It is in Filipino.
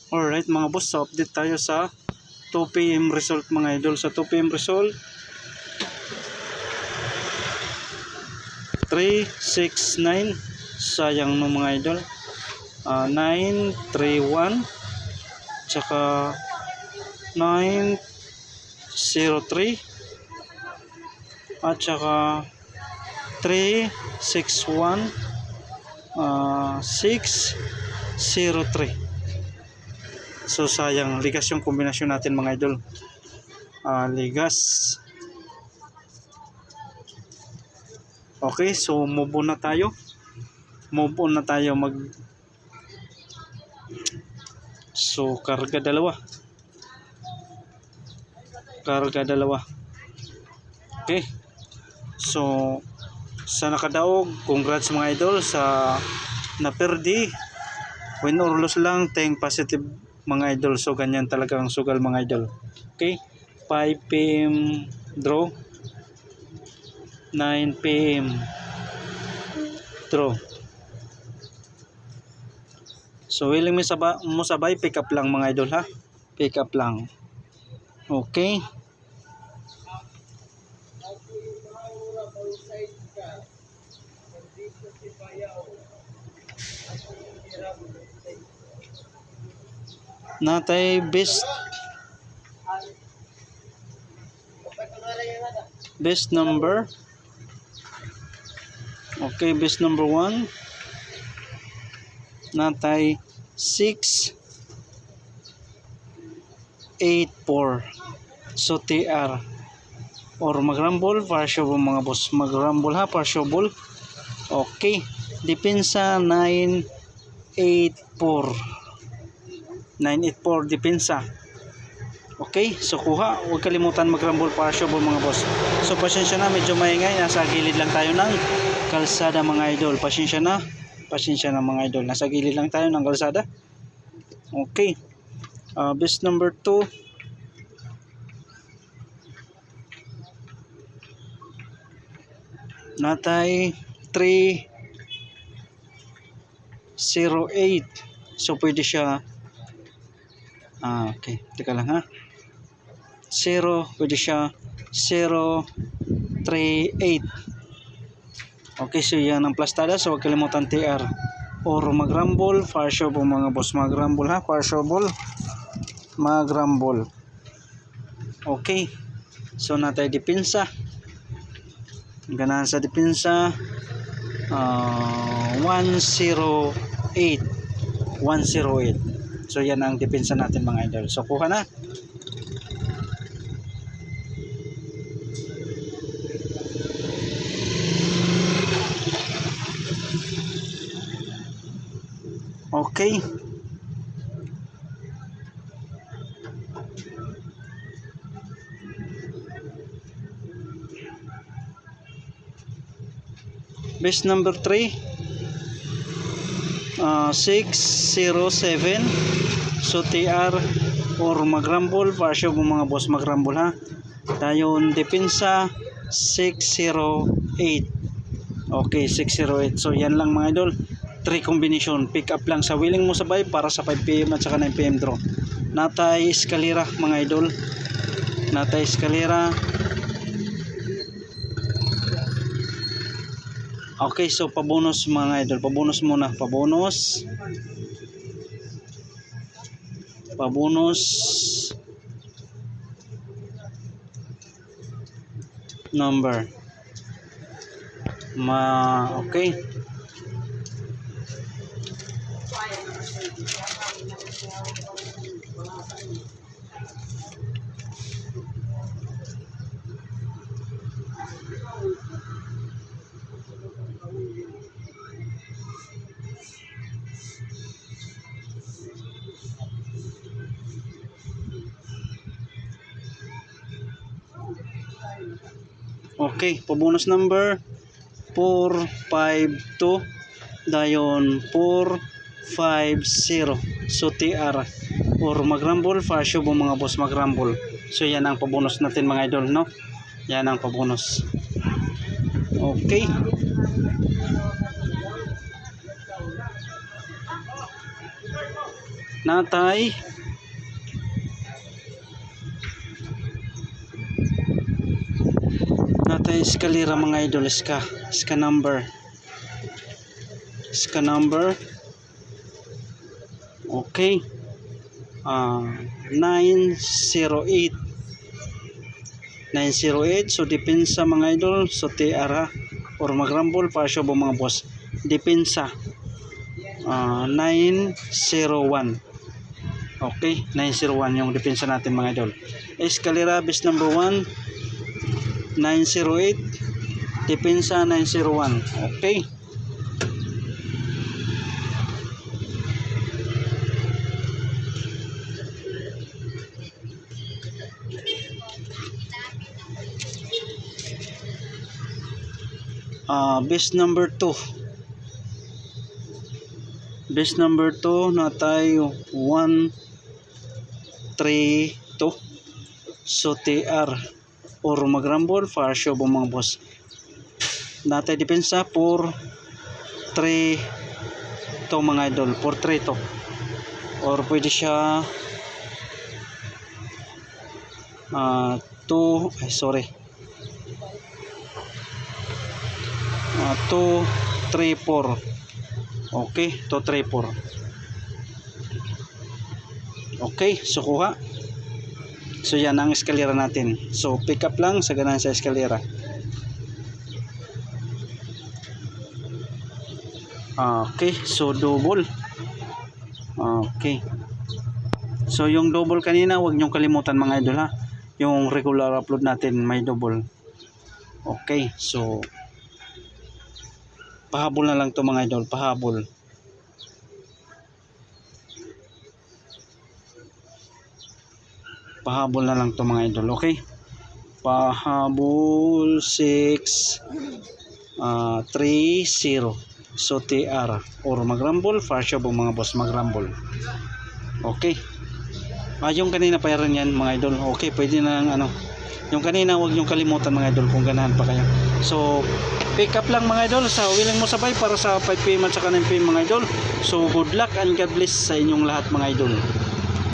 Alright mga boss, so update tayo sa 2 PM result mga idol. Sa 2 PM result 369, sayang no mga idol. 931 tsaka 903 at tsaka 361 603. So sayang, ligas yung kombinasyon natin mga idol. Ligas. Okay, so move on na tayo. So karga dalawa. Okay. So sa nakadaog, congrats mga idol sa naperdi. Win or lose lang, tayong positive mga idol. So ganyan talaga ang sugal mga idol. Okay, 5 PM draw, 9 PM draw. So willing mo sabay, pick up lang mga idol ha. Pick up lang. Okay. Natay best number. Okay, best number 1. Natay 684. So TR or magrambol partial mga boss, magrambol ha, partial. Okay, depensa 984 depensa. Okay, so kuha, huwag kalimutan magrambol partial mga boss. So pasensya na, medyo maingay, nasa gilid lang tayo ng kalsada mga idol. Pasensya na mga idol, nasa gilid lang tayo ng kalsada. Okay, best number 2 natay 308. So pwede siya okay, teka lang ha, 0, pwede siya 038. Okay, so yan ang plastada. So huwag kalimutan TR or magrambol partial mga boss, magrambol ha, partial magrambol. Okay, so natay depensa, ganahan sa depensa 108. So yan ang depensa natin mga idol. So kuha na. Okay, best number 3 607. So TR or magrambol partial mga boss, magrambol ha. Dayon depensa 608. Okay, 608. So yan lang mga idol, 3 combination. Pick up lang sa willing mo sabay para sa 5 PM at saka 9 PM draw. Natay eskalera mga idol, natay eskalera. Okay, so pabonus mga idol, pabonus muna, pabonus number okay. Okay, pabonus number 452, dayon 450. So TR or magrambol partial mga boss, magrambol. So yan ang pabonus natin mga idol, no? Yan ang pabonus. Okay. natay eskalera mga idol. Ska number okay. 908 so depensa mga idol. So TR or magrambol para siya mga boss. Depensa 901. Okay, 901 yung depensa natin mga idol. Eskalera base number 1 908, depensa 901. Okay. Base number 2 na tayo 132. So TR or magrambol para show mga boss. Natay depensa for 3 to mga idol, for 3 to. Or pwede siya 2 3 4. Okay, 2 3 4. Okay, so kuha. So yan ang eskalera natin. So pick up lang sa ganan sa eskalera. Okay, so double. Okay. So yung double kanina, huwag niyong kalimutan mga idol ha. Yung regular upload natin may double. Okay, so pahabol na lang to mga idol, pahabol. Pahabol na lang to mga idol, okay? Pahabol 630. So TR or magrambol, fascia mga boss, magrambol. Okay. Yung kanina pa rin yan mga idol. Okay, pwede na lang yung kanina huwag yung kalimutan mga idol kung ganahan pa kayo. So pick up lang mga idol sa willing mo sabay para sa 5 PM at sa 9 PM mga idol. So good luck and God bless sa inyong lahat mga idol.